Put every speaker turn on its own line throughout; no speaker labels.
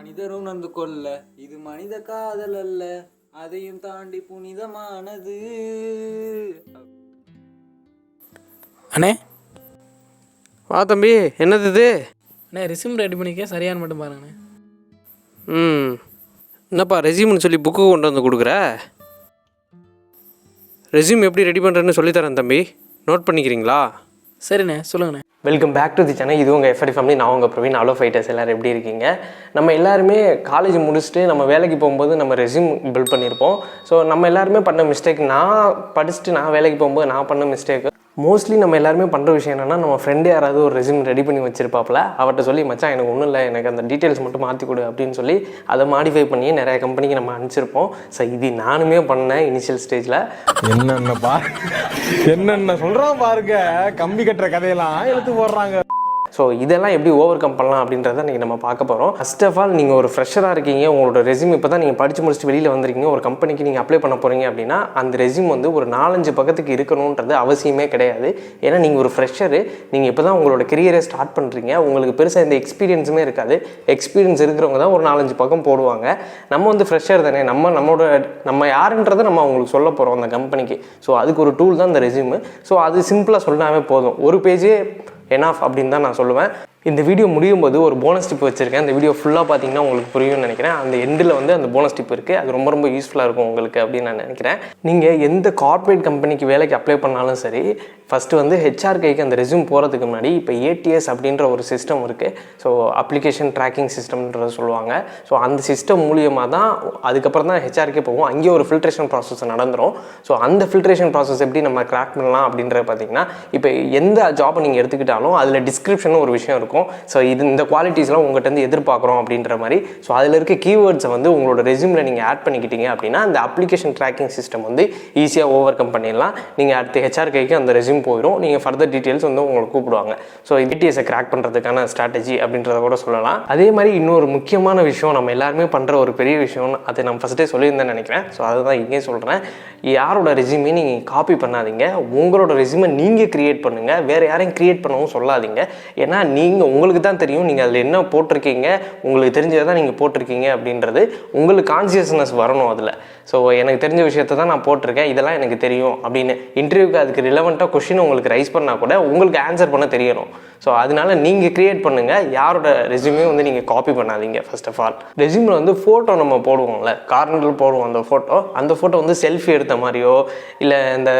மனிதர் உணர்ந்து கொள்ள இது மனித காதல் அல்ல, அதையும் தாண்டி புனிதமானது.
அண்ணே
வா தம்பி, என்னது இது?
அண்ணே ரெஸ்யூம் ரெடி பண்ணிக்க சரியானு மட்டும் பாருங்கண்ணே.
என்னப்பா ரெஸ்யூம்னு சொல்லி புக்கு கொண்டு வந்து கொடுக்குற? ரெஸ்யூம் எப்படி ரெடி பண்ணுறேன்னு சொல்லித்தரேன் தம்பி, நோட் பண்ணிக்கிறீங்களா?
சரிண்ணே சொல்லுங்கண்ணே.
Welcome back to the channel. இது உங்கள் எஃப்டி ஃபேமிலி. நான் உங்கள் பிரவீன். அலோ ஃபைட்டர்ஸ் எல்லோரும் எப்படி இருக்கீங்க? நம்ம எல்லாருமே காலேஜ் முடிச்சுட்டு நம்ம வேலைக்கு போகும்போது நம்ம ரெஸ்யூம் பில்ட் பண்ணியிருப்போம். ஸோ நம்ம எல்லாருமே பண்ண மிஸ்டேக், நான் படிச்சுட்டு நான் வேலைக்கு போகும்போது நான் பண்ண மிஸ்டேக் மோஸ்ட்லி நம்ம எல்லாருமே பண்ணுற விஷயம் என்னென்னா, நம்ம ஃப்ரெண்டு யாராவது ஒரு ரெஸ்யூம் ரெடி பண்ணி வச்சிருப்பாப்புல, அவர்கிட்ட சொல்லி மச்சான் எனக்கு ஒன்றும் இல்லை, எனக்கு அந்த டீட்டெயில்ஸ் மட்டும் மாற்றி கொடு அப்படின்னு சொல்லி அதை மாடிஃபை பண்ணி நிறைய கம்பெனிக்கு நம்ம அனுப்பிச்சிருப்போம். ஸோ இது நானுமே பண்ணேன் இனிஷியல் ஸ்டேஜில்.
என்னென்ன சொல்கிறான் பாருங்க, கம்பி கட்டுற கதையெல்லாம் எடுத்து போடுறாங்க.
ஸோ இதெல்லாம் எப்படி ஓவர் கம் பண்ணலாம் அப்படின்றத இன்றைக்கி நம்ம பார்க்க போகிறோம். ஃபர்ஸ்ட் ஆஃப் ஆல், நீங்கள் ஒரு ஃப்ரெஷராக இருக்கீங்க, உங்களோட ரெஸ்யூம் இப்போ தான் நீங்கள் படித்து முடிச்சுட்டு வெளியில் வந்திருக்கீங்க, ஒரு கம்பெனிக்கு நீங்கள் அப்ளை பண்ண போகிறீங்க அப்படின்னா அந்த ரெஸ்யூம் வந்து ஒரு 4-5 பக்கத்துக்கு இருக்கணுன்றது அவசியமே கிடையாது. ஏன்னா நீங்கள் ஒரு ஃப்ரெஷரு, நீங்கள் இப்போ தான் உங்களோட கெரியரை ஸ்டார்ட் பண்ணுறீங்க, உங்களுக்கு பெருசாக எந்த எக்ஸ்பீரியன்ஸுமே இருக்காது. எக்ஸ்பீரியன்ஸ் இருக்கிறவங்க தான் ஒரு 4-5 பக்கம் போடுவாங்க. நம்ம வந்து ஃப்ரெஷர் தானே, நம்ம யாருன்றதை நம்ம அவங்களுக்கு சொல்ல போகிறோம் அந்த கம்பெனிக்கு. ஸோ அதுக்கு ஒரு டூல் தான் இந்த ரெஸ்யூமு. ஸோ அது சிம்பிளாக சொல்லாமே போதும், ஒரு பேஜே எனாஃப் அப்படின்னு தான் நான் சொல்லுவேன். இந்த வீடியோ முடியும் போது ஒரு போனஸ் டிப் வச்சுருக்கேன். இந்த வீடியோ ஃபுல்லாக பார்த்தீங்கன்னா உங்களுக்கு புரியும்னு நினைக்கிறேன். அந்த எண்டில் வந்து அந்த போனஸ் டிப் இருக்குது, அது ரொம்ப ரொம்ப யூஸ்ஃபுல்லாக இருக்கும் உங்களுக்கு அப்படின்னு நான் நினைக்கிறேன். நீங்கள் எந்த கார்ப்பரேட் கம்பெனிக்கு வேலைக்கு அப்ளை பண்ணாலும் சரி, ஃபஸ்ட்டு வந்து ஹெச்ஆர்கைக்கு அந்த ரெஸ்யூம் போகிறதுக்கு முன்னாடி இப்போ ஏடிஎஸ் அப்படின்ற ஒரு சிஸ்டம் இருக்குது. ஸோ அப்ளிகேஷன் ட்ராக்கிங் சிஸ்டம்ன்றத சொல்லுவாங்க. ஸோ அந்த சிஸ்டம் மூலியமாக தான் அதுக்கப்புறம் தான் ஹெச்ஆர்கே போகும். அங்கேயே ஒரு ஃபில்ட்ரேஷன் ப்ராசஸ் நடந்துடும். ஸோ அந்த ஃபில்ட்ரேஷன் ப்ராசஸ் எப்படி நம்ம கிராக் பண்ணலாம் அப்படின்றத பார்த்தீங்கன்னா, இப்போ எந்த ஜாபை நீங்கள் எடுத்துக்கிட்டாலும் அதில் டிஸ்கிரிப்ஷன் ஒரு விஷயம் இருக்கும். ஸோ இந்த குவாலிட்டிஸ்லாம் உங்கள்கிட்ட எதிர்பார்க்குறோம் அப்படின்ற மாதிரி. ஸோ அதில் இருக்க கீவேர்ட்ஸை வந்து உங்களோட ரெஸ்யூமில் நீங்கள் ஆட் பண்ணிக்கிட்டீங்க அப்படின்னா அந்த அப்ளிகேஷன் ட்ராக்கிங் சிஸ்டம் வந்து ஈஸியாக ஓவர் கம் பண்ணிடலாம். நீங்கள் அடுத்த ஹெச்ஆர்கைக்கு அந்த ரெஸ்யூம் போயிடும், நீங்கள் ஃபர்தர் டீட்டெயில்ஸ் வந்து உங்களை கூப்பிடுவாங்க. ஸோ ஏடிஎஸை கிராக் பண்ணுறதுக்கான ஸ்ட்ராட்டஜி அப்படின்றத கூட சொல்லலாம். அதே மாதிரி இன்னொரு முக்கியமான விஷயம், நம்ம எல்லாருமே பண்ணுற ஒரு பெரிய விஷயம், அதை நம்ம ஃபஸ்ட்டே சொல்லியிருந்தேன்னு நினைக்கிறேன். ஸோ அதுதான் இங்கே சொல்கிறேன். யாரோட ரெஸ்யூமே நீங்கள் காப்பி பண்ணாதீங்க, உங்களோட ரெஸ்யூமை நீங்கள் க்ரியேட் பண்ணுங்கள், வேறு யாரையும் க்ரியேட் பண்ணவும் சொல்லாதீங்க. ஏன்னா உங்களுக்கு தான் தெரியும் நீங்கள் அதில் என்ன போட்டிருக்கீங்க, உங்களுக்கு தெரிஞ்சதை தான் நீங்கள் போட்டிருக்கீங்க அப்படின்றது உங்களுக்கு கான்சியஸ்னஸ் வரணும் அதில். ஸோ எனக்கு தெரிஞ்ச விஷயத்தை தான் நான் போட்டிருக்கேன், இதெல்லாம் எனக்கு தெரியும் அப்படின்னு இன்டர்வியூக்கு அதுக்கு ரிலவெண்ட்டாக கொஸ்டின் உங்களுக்கு ரைஸ் பண்ணால் கூட உங்களுக்கு ஆன்சர் பண்ண தெரியணும். ஸோ அதனால நீங்கள் க்ரியேட் பண்ணுங்கள், யாரோட ரெஸ்யூமே வந்து நீங்கள் காப்பி பண்ணாதீங்க. ஃபர்ஸ்ட் ஆஃப் ஆல், ரெஸ்யூமில் வந்து ஃபோட்டோ நம்ம போடுவோம்ல, கார்னரில் போடுவோம் அந்த ஃபோட்டோ வந்து செல்ஃபி எடுத்த மாதிரியோ இல்லை இந்த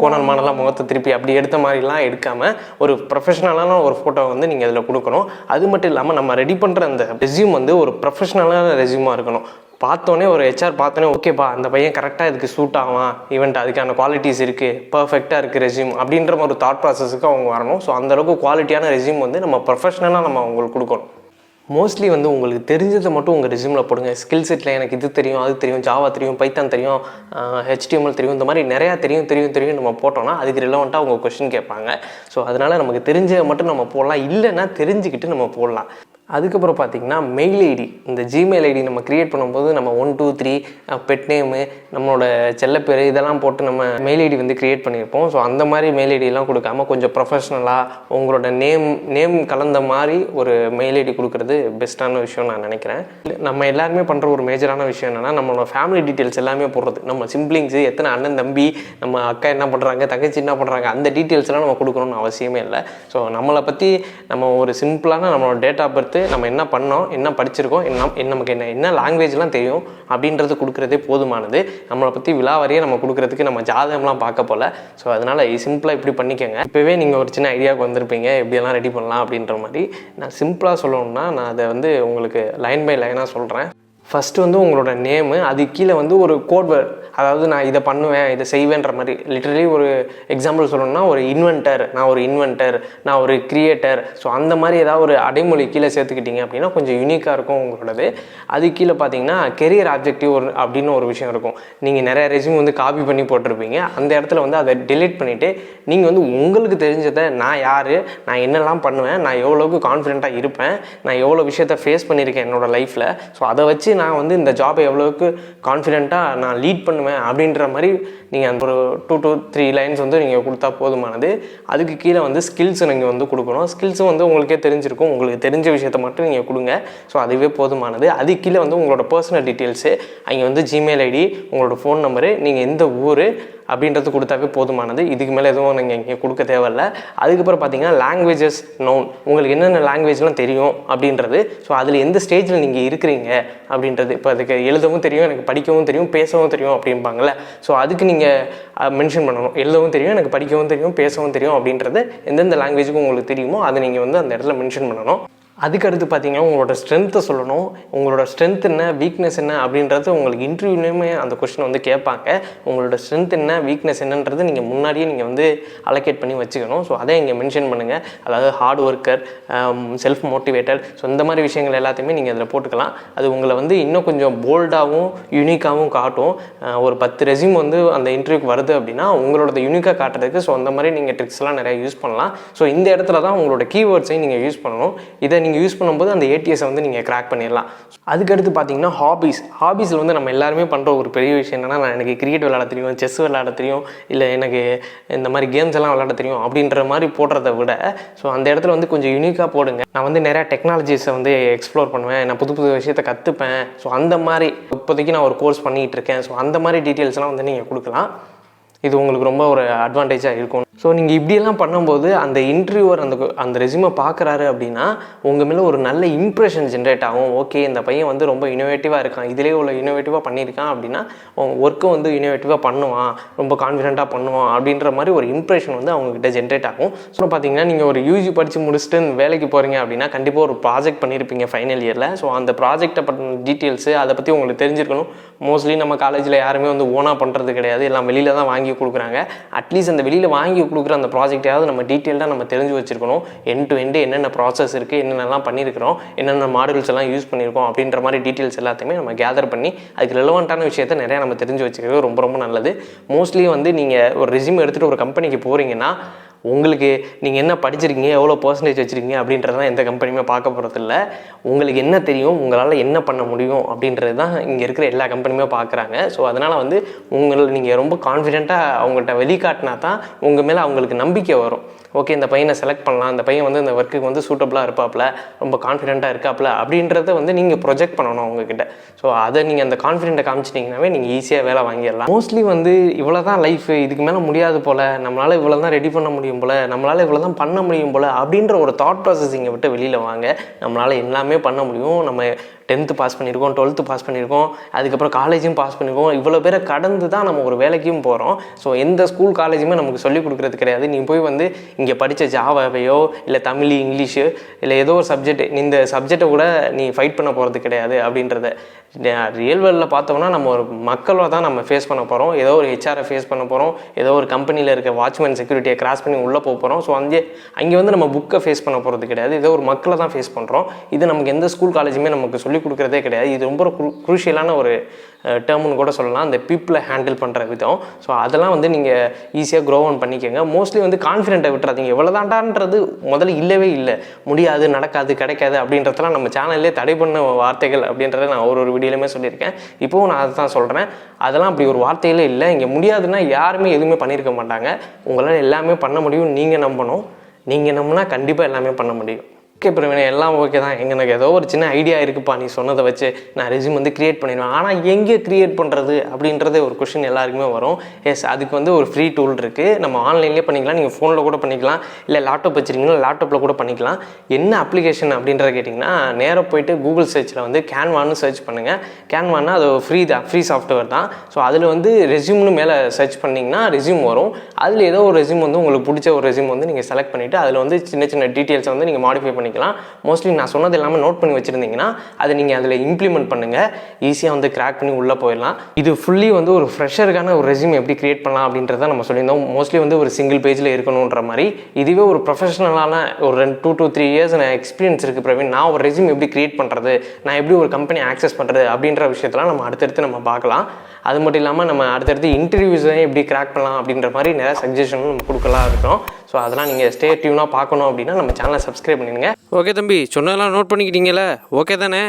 கோணல் மாடலாம் முகத்தை திருப்பி அப்படி எடுத்த மாதிரிலாம் எடுக்காமல் ஒரு ப்ரொஃபஷனலான ஒரு ஃபோட்டோ வந்து நீங்கள் அதில் கொடுக்கணும். அது மட்டும் இல்லாமல் நம்ம ரெடி பண்ணுற அந்த ரெஸ்யூம் வந்து ஒரு ப்ரொஃபஷனலான ரெஸ்யூமாக இருக்கணும். பார்த்தோன்னே ஒரு ஹெச்ஆர் பார்த்தோன்னே ஓகேப்பா அந்த பையன் கரெக்டாக இதுக்கு சூட் ஆவான், ஈவெண்ட் அதுக்கான குவாலிட்டிஸ் இருக்குது, பர்ஃபெக்டாக இருக்குது ரெஸ்யூம் அப்படின்ற ஒரு தாட் ப்ராசஸுக்கு அவங்க வரணும். ஸோ அந்தளவுக்கு குவாலிட்டியான ரெஸ்யூம் வந்து நம்ம ப்ரொஃபஷனலாக நம்ம அவங்களுக்கு கொடுக்கணும். மோஸ்ட்லி வந்து உங்களுக்கு தெரிஞ்சதை மட்டும் உங்கள் ரெஸ்யூமில் போடுங்க. ஸ்கில் செட்டில் எனக்கு இது தெரியும், அது தெரியும், ஜாவா தெரியும், பைத்தான் தெரியும், HTML தெரியும், இந்த மாதிரி நிறையா தெரியும் நம்ம போட்டோம்னா அதுக்கு ரிலவெண்ட்டாக அவங்க கொஸ்டின் கேட்பாங்க. ஸோ அதனால் நமக்கு தெரிஞ்சதை மட்டும் நம்ம போடலாம், இல்லைன்னா தெரிஞ்சுக்கிட்டு நம்ம போடலாம். அதுக்கப்புறம் பார்த்திங்கன்னா மெயில் ஐடி, இந்த ஜிமெயில் ஐடி நம்ம க்ரியேட் பண்ணும்போது நம்ம 1 2 3 பெட் நேமு, நம்மளோட செல்லப்பேர் இதெல்லாம் போட்டு நம்ம மெயில் ஐடி வந்து க்ரியேட் பண்ணியிருப்போம். ஸோ அந்த மாதிரி மெயில் ஐடியெல்லாம் கொடுக்காம கொஞ்சம் ப்ரொஃபஷ்னலாக உங்களோட நேம் கலந்த மாதிரி ஒரு மெயில் ஐடி கொடுக்குறது பெஸ்ட்டான விஷயம் நான் நினைக்கிறேன். நம்ம எல்லாருமே பண்ணுற ஒரு மேஜரான விஷயம் என்னென்னா, நம்மளோட ஃபேமிலி டீட்டெயில்ஸ் எல்லாமே போடுறது. நம்ம சிப்ளிங்ஸு, எத்தனை அண்ணன் தம்பி, நம்ம அக்கா என்ன பண்ணுறாங்க, தங்கச்சி என்ன பண்ணுறாங்க, அந்த டீட்டெயில்ஸ்லாம் நம்ம கொடுக்கணும்னு அவசியமே இல்லை. ஸோ நம்மளை பற்றி நம்ம ஒரு சிம்பிளான நம்மளோட டேட் ஆஃப் பர்த், நம்ம என்ன பண்ணோம், என்ன படிச்சிருக்கோம், நமக்கு என்ன லாங்குவேஜ்லாம் தெரியும் அப்படின்றது கொடுக்குறதே போதுமானது. நம்மளை பற்றி விலாவரியாக நம்ம கொடுக்குறதுக்கு நம்ம ஜாதகம்லாம் பார்க்க போல. ஸோ அதனால் சிம்பிளாக இப்படி பண்ணிக்கோங்க. இப்போவே நீங்கள் ஒரு சின்ன ஐடியாவுக்கு வந்திருப்பீங்க எப்படியெல்லாம் ரெடி பண்ணலாம் அப்படின்ற மாதிரி. நான் சிம்பிளாக சொல்லணும்னா நான் அதை வந்து உங்களுக்கு லைன் பை லைனாக சொல்கிறேன். ஃபஸ்ட்டு வந்து உங்களோட நேமு, அது கீழே வந்து ஒரு கோட் வேர்ட், அதாவது நான் இதை பண்ணுவேன், இதை செய்வேன்ற மாதிரி. லிட்டரலி ஒரு எக்ஸாம்பிள் சொல்லணும்னா, ஒரு இன்வென்டர், நான் ஒரு கிரியேட்டர். ஸோ அந்த மாதிரி ஏதாவது ஒரு அடைமொழி கீழே சேர்த்துக்கிட்டிங்க அப்படின்னா கொஞ்சம் யூனிக்காக இருக்கும் உங்களோடது. அது கீழே பார்த்தீங்கன்னா கெரியர் ஆப்ஜெக்டிவ் அப்படின்னு ஒரு விஷயம் இருக்கும். நீங்கள் நிறைய ரெஸ்யூம் வந்து காப்பி பண்ணி போட்டிருப்பீங்க, அந்த இடத்துல வந்து அதை டெலீட் பண்ணிவிட்டு நீங்கள் வந்து உங்களுக்கு தெரிஞ்சதை, நான் யார், நான் என்னெல்லாம் பண்ணுவேன், நான் எவ்வளோக்கு கான்ஃபிடென்ட்டாக இருப்பேன், நான் எவ்வளோ விஷயத்தை ஃபேஸ் பண்ணியிருக்கேன் என்னோடய லைஃப்பில், ஸோ அதை வச்சு நான் வந்து இந்த ஜாபை எவ்வளோக்கு கான்ஃபிடென்ட்டாக நான் லீட் பண்ணுவேன் அப்படின்ற மாதிரி நீங்கள் அந்த ஒரு 2 to 3 லைன்ஸ் வந்து நீங்கள் கொடுத்தா போதுமானது. அதுக்கு கீழே வந்து ஸ்கில்ஸ் நீங்கள் வந்து கொடுக்கணும். ஸ்கில்ஸும் வந்து உங்களுக்கே தெரிஞ்சிருக்கும், உங்களுக்கு தெரிஞ்ச விஷயத்தை மட்டும் நீங்கள் கொடுங்க. ஸோ அதுவே போதுமானது. அதுக்கு கீழே வந்து உங்களோட பர்சனல் டீட்டெயில்ஸு, அங்கே வந்து ஜிமெயில் ஐடி, உங்களோட ஃபோன் நம்பரு, நீங்கள் எந்த ஊர் அப்படின்றது கொடுத்தாவே போதுமானது. இதுக்கு மேலே எதுவும் நீங்கள் இங்கே கொடுக்க தேவையில்லை. அதுக்கப்புறம் பார்த்தீங்கன்னா லாங்குவேஜஸ் நோன், உங்களுக்கு என்னென்ன லாங்குவேஜ்லாம் தெரியும் அப்படின்றது. ஸோ அதில் எந்த ஸ்டேஜில் நீங்கள் இருக்கிறீங்க அப்படின்றது. இப்போ அதுக்கு எழுதவும் தெரியும், எனக்கு படிக்கவும் தெரியும், பேசவும் தெரியும் அப்படிம்பாங்கள்ல. ஸோ அதுக்கு நீங்கள் மென்ஷன் பண்ணணும். எழுதவும் தெரியும், எனக்கு படிக்கவும் தெரியும், பேசவும் தெரியும் அப்படின்றது எந்தெந்த லாங்குவேஜுக்கு உங்களுக்கு தெரியுமோ அதை நீங்கள் வந்து அந்த இடத்துல மென்ஷன் பண்ணணும். அதுக்கடுத்து பார்த்தீங்கன்னா உங்களோட ஸ்ட்ரென்த்தை சொல்லணும். உங்களோட ஸ்ட்ரென்த் என்ன, வீக்னஸ் என்ன அப்படின்றது உங்களுக்கு இன்டர்வியூலையுமே அந்த கொஸ்டின் வந்து கேட்பாங்க. உங்களோட ஸ்ட்ரென்த் என்ன, வீக்னஸ் என்னன்றது நீங்கள் முன்னாடியே நீங்கள் வந்து அலோகேட் பண்ணி வச்சுக்கணும். ஸோ அதை இங்கே மென்ஷன் பண்ணுங்கள். அதாவது hard worker, self motivated, so இந்த மாதிரி விஷயங்கள் எல்லாத்தையுமே நீங்கள் அதில் போட்டுக்கலாம். அது உங்களை வந்து இன்னும் கொஞ்சம் போல்டாகவும் யூனிக்காகவும் காட்டும். ஒரு 10 ரெஸ்யூம் வந்து அந்த இன்டர்வியூக்கு வருது அப்படின்னா உங்களோட யூனிக்காக காட்டுறதுக்கு ஸோ அந்த மாதிரி நீங்கள் ட்ரிக்ஸ்லாம் நிறையா யூஸ் பண்ணலாம். ஸோ இந்த இடத்துல தான் உங்களோட கீவேர்ட்ஸையும் நீங்கள் யூஸ் பண்ணணும். இதை நீங்கள் யூஸ் பண்ணும்போது அந்த ஏடிஎஸை வந்து நீங்கள் கிராக் பண்ணிடலாம். அதுக்கடுத்து பார்த்தீங்கன்னா ஹாபீஸில் வந்து நம்ம எல்லாருமே பண்ணுற ஒரு பெரிய விஷயம் என்னென்னா, எனக்கு கிரிக்கெட் விளையாட தெரியும், செஸ் விளையாட தெரியும், இல்லை எனக்கு இந்த மாதிரி கேம்ஸ் எல்லாம் விளையாட தெரியும் அப்படின்ற மாதிரி போடுறத விட ஸோ அந்த இடத்துல வந்து கொஞ்சம் யூனிக்காக போடுங்க. நான் வந்து நிறையா டெக்னாலஜிஸை வந்து எக்ஸ்ப்ளோர் பண்ணுவேன், நான் புது புது விஷயத்தை கற்றுப்பேன். ஸோ அந்த மாதிரி இப்போதைக்கு நான் ஒரு கோர்ஸ் பண்ணிகிட்டு இருக்கேன். ஸோ அந்த மாதிரி டீட்டெயில்ஸ்லாம் வந்து நீங்கள் கொடுக்கலாம். இது உங்களுக்கு ரொம்ப ஒரு அட்வான்டேஜாக இருக்கும். ஸோ நீங்கள் இப்படியெல்லாம் பண்ணும்போது அந்த இன்டர்வியூவர் அந்த ரெஸ்யூமை பார்க்குறாரு அப்படின்னா உங்கள் மேலே ஒரு நல்ல இம்ப்ரெஷன் ஜென்ரேட் ஆகும். ஓகே, இந்த பையன் வந்து ரொம்ப இனோவேட்டிவாக இருக்கான், இதிலே உள்ள இனோவேட்டிவாக பண்ணியிருக்கான் அப்படின்னா ஒர்க்கும் வந்து இனோவேட்டிவாக பண்ணுவான், ரொம்ப கான்ஃபிடென்ட்டாக பண்ணுவான் அப்படின்ற மாதிரி ஒரு இம்ப்ரெஷன் வந்து அவங்கக்கிட்ட ஜென்ரேட் ஆகும். ஸோ பார்த்தீங்கன்னா நீங்கள் ஒரு யூஜி படித்து முடிச்சுட்டு வேலைக்கு போகிறீங்க அப்படின்னா கண்டிப்பாக ஒரு ப்ராஜெக்ட் பண்ணியிருப்பீங்க ஃபைனல் இயரில். ஸோ அந்த ப்ராஜெக்டை பற்றின டீட்டெயில்ஸு அதை பற்றி உங்களுக்கு தெரிஞ்சிருக்கணும். மோஸ்ட்லி நம்ம காலேஜில் யாருமே வந்து ஓனாக பண்ணுறது கிடையாது, எல்லாம் வெளியில் தான் வாங்கி கொடுக்குறாங்க. அட்லீஸ்ட் அந்த வெளியில் வாங்கி கொடுக்குற அந்த ப்ராஜெக்டையாவது நம்ம டீட்டெயில்டாக நம்ம தெரிஞ்சு வச்சுருக்கணும். எண்ட் டு எண்டு என்னென்ன ப்ராசஸ் இருக்குது, என்னென்னலாம் பண்ணியிருக்கிறோம், என்னென்ன மாடல்ஸ் எல்லாம் யூஸ் பண்ணியிருக்கோம் அப்படின்ற மாதிரி டீட்டெயில்ஸ் எல்லாத்தையுமே நம்ம கேதர் பண்ணி அதுக்கு ரெலவெண்ட்டான விஷயத்த நிறையா நம்ம தெரிஞ்சு வச்சுக்கிறது ரொம்ப ரொம்ப நல்லது. மோஸ்ட்லி வந்து நீங்கள் ஒரு ரெஸ்யூம் எடுத்துகிட்டு ஒரு கம்பெனிக்கு போகிறீங்கன்னா உங்களுக்கு நீங்கள் என்ன படிச்சிருக்கீங்க, எவ்வளோ பர்சன்டேஜ் வச்சுருக்கீங்க அப்படின்றதான் எந்த கம்பெனியுமே பார்க்க போகிறதில்ல. உங்களுக்கு என்ன தெரியும், உங்களால் என்ன பண்ண முடியும் அப்படின்றது தான் இங்கே இருக்கிற எல்லா கம்பெனியுமே பார்க்குறாங்க. ஸோ அதனால் வந்து நீங்கள் ரொம்ப கான்ஃபிடென்ட்டாக அவங்கள்ட்ட வெளிக்காட்டினா தான் உங்கள் மேலே அவங்களுக்கு நம்பிக்கை வரும். ஓகே, இந்த பையனை செலக்ட் பண்ணலாம், இந்த பையன் வந்து இந்த ஒர்க்குக்கு வந்து சூட்டபுளாக இருப்பாப்புல, ரொம்ப கான்ஃபிடென்ட்டாக இருக்காப்புல அப்படின்றத வந்து நீங்கள் ப்ரொஜெக்ட் பண்ணணும் அவங்கக்கிட்ட. ஸோ அதை நீங்கள் அந்த கான்ஃபிடென்ட்டை காமிச்சிட்டிங்கனாவே நீங்கள் ஈஸியாக வேலை வாங்கிடலாம். மோஸ்ட்லி வந்து இவ்வளோ தான் லைஃப், இதுக்கு மேலே முடியாது போல், நம்மளால் இவ்வளோ தான் ரெடி பண்ண முடியும் போல், நம்மளால் இவ்வளோ தான் பண்ண முடியும் போல் அப்படின்ற ஒரு தாட் ப்ராசஸிங்கை விட்டு வெளியில் வாங்க. நம்மளால் எல்லாமே பண்ண முடியும். நம்ம 10th பாஸ் பண்ணியிருக்கோம், 12th பாஸ் பண்ணியிருக்கோம், அதுக்கப்புறம் காலேஜும் பாஸ் பண்ணியிருக்கோம். இவ்வளோ பேரை கடந்து தான் நம்ம ஒரு வேலைக்கும் போகிறோம். ஸோ எந்த ஸ்கூல் காலேஜுமே நமக்கு சொல்லிக் கொடுக்குறது கிடையாது. நீ போய் வந்து இங்கே படித்த ஜாவாவையோ இல்லை தமிழ், இங்கிலீஷு இல்லை ஏதோ ஒரு சப்ஜெக்ட், இந்த சப்ஜெக்டை கூட நீ ஃபைட் பண்ண போகிறது கிடையாது அப்படின்றத ரியல் வேர்ல்டில் பார்த்தோம்னா நம்ம ஒரு மக்களை தான் நம்ம ஃபேஸ் பண்ண போகிறோம். ஏதோ ஒரு ஹெச்ஆரை ஃபேஸ் பண்ண போகிறோம், ஏதோ ஒரு கம்பெனியில் இருக்க வாட்ச்மேன் செக்யூரிட்டியை கிராஸ் பண்ணி உள்ளே போக போகிறோம். ஸோ அங்கே வந்து நம்ம புக்கை ஃபேஸ் பண்ண போகிறது கிடையாது, ஏதோ ஒரு மக்களை தான் ஃபேஸ் பண்ணுறோம். இது நமக்கு எந்த ஸ்கூல் காலேஜுமே நமக்கு சொல்லிக் கொடுக்குறதே கிடையாது. இது ரொம்ப குரூஷியலான ஒரு டேர்ம்னு கூட சொல்லலாம், அந்த பீப்புளை ஹேண்டில் பண்ணுற விதம். ஸோ அதெல்லாம் வந்து நீங்கள் ஈஸியாக க்ரோ ஆன் பண்ணிக்கோங்க. மோஸ்ட்லி வந்து கான்ஃபிடென்ட்டை விட்டுறாதீங்க. எவ்வளோதான்டான்றது முதல்ல இல்லவே இல்லை, முடியாது, நடக்காது, கிடைக்காது அப்படின்றதெல்லாம் நம்ம சேனல்லே தடை பண்ண வார்த்தைகள் அப்படின்றத நான் ஒரு வீடியோலையுமே சொல்லியிருக்கேன். இப்போவும் நான் அதை தான் சொல்கிறேன். அதெல்லாம் அப்படி ஒரு வார்த்தையிலே இல்லை. இங்கே முடியாதுன்னா யாருமே எதுவுமே பண்ணியிருக்க மாட்டாங்க. உங்களால் எல்லாமே பண்ண முடியும். நீங்கள் நம்பணும். நீங்கள் நம்பினா கண்டிப்பாக எல்லாமே பண்ண முடியும். ஓகே பிரவீன், எல்லாம் ஓகே தான். எனக்கு ஏதோ ஒரு சின்ன ஐடியா இருக்குப்பா, நீ சொன்னதை வச்சு நான் ரெஸ்யூம் வந்து க்ரியேட் பண்ணிடுவேன். ஆனால் எங்கே க்ரியேட் பண்ணுறது அப்படின்றது ஒரு கொஷின் எல்லாருக்குமே வரும். எஸ், அதுக்கு வந்து ஒரு ஃப்ரீ டூல் இருக்குது. நம்ம ஆன்லைன்லேயே பண்ணிக்கலாம், நீங்கள் ஃபோனில் கூட பண்ணிக்கலாம், இல்லை லேப்டாப் வச்சுருக்கீங்களா லேப்டாப்பில் கூட பண்ணிக்கலாம். என்ன அப்ளிகேஷன் அப்படின்றத கேட்டிங்கன்னா நேராக போய்ட்டு கூகுள் சர்ச்சில் வந்து கேன்வான்னு சர்ச் பண்ணுங்கள். கேன்வான்னா அது ஃப்ரீ தான், ஃப்ரீ சாஃப்ட்வேர் தான். ஸோ அதில் வந்து ரெஸ்யூம்னு மேலே சர்ச் பண்ணிங்கன்னா ரெஸ்யூம் வரும். அதில் ஏதோ ஒரு ரெஸ்யூம் வந்து உங்களுக்கு பிடிச்ச ஒரு ரெஸ்யூம் வந்து நீங்கள் செலக்ட் பண்ணிவிட்டு அதில் வந்து சின்ன சின்ன டீட்டெயில்ஸை வந்து நீங்கள் மாடிஃபை பண்ணி மோஸ்ட்லி நான் சொன்னது எல்லாமே நோட் பண்ணி வச்சிருந்தீங்கன்னா அதை நீங்கள் அதில் இம்ப்ளிமெண்ட் பண்ணுங்கள். ஈஸியாக வந்து கிராக் பண்ணி உள்ளே போயிடலாம். இது ஃபுல்லி வந்து ஒரு ஃப்ரெஷருக்கான ஒரு ரெஸ்யூம் எப்படி கிரியேட் பண்ணலாம் அப்படின்றத நம்ம சொல்லியிருந்தோம். மோஸ்ட்லி வந்து ஒரு சிங்கிள் பேஜில் இருக்கணுன்ற மாதிரி. இதுவே ஒரு ப்ரொஃபஷனலான ஒரு 2 to 3 years எக்ஸ்பீரியன்ஸ் இருக்குது பிரவீன், நான் ஒரு ரெஸ்யூம் எப்படி கிரியேட் பண்ணுறது, நான் எப்படி ஒரு கம்பெனி ஆக்சஸ் பண்ணுறது அப்படின்ற விஷயத்தெல்லாம் நம்ம அடுத்தடுத்து நம்ம பார்க்கலாம். அது மட்டும் இல்லாமல் நம்ம அடுத்தடுத்து இன்டர்வியூஸையும் எப்படி கிராக் பண்ணலாம் அப்படின்ற மாதிரி நிறைய சஜஷனும் நம்ம கொடுக்கலாம் இருக்கோம். ஸோ அதெல்லாம் நீங்கள் ஸ்டே டியூனாக பார்க்கணும் அப்படின்னா நம்ம சேனலை சப்ஸ்கிரைப் பண்ணிடுங்க. ஓகே தம்பி, சொன்னதெல்லாம் நோட் பண்ணிக்கிட்டீங்களே, ஓகே தானே?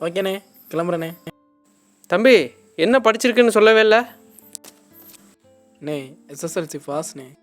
ஓகேண்ணே. கிளம்புறேண்ணே.
தம்பி என்ன படிச்சிருக்குன்னு சொல்லவே இல்லை.
அண்ணே SSLC பாஸ்ண்ணே.